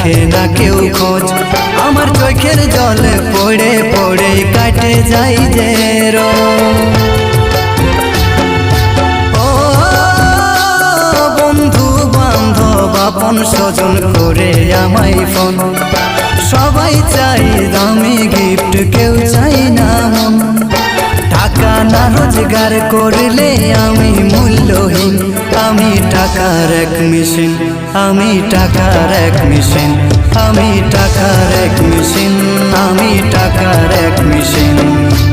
রাখে না কেউ খোঁজ। আমার চোখের জলে পড়ে পড়ে কাটে যাই যে রোজ। ও বন্ধু বান্ধব আপন স্বজন করে আমায় ফোন, সবাই চাই দামি গিফট কেউ চাই না মন। টাকা না রোজগার করলে আমি মূল্যহীন, আমি টাকার এক মেশিন, আমি টাকার এক মেশিন, আমি টাকার এক মেশিন, আমি টাকার এক মেশিন।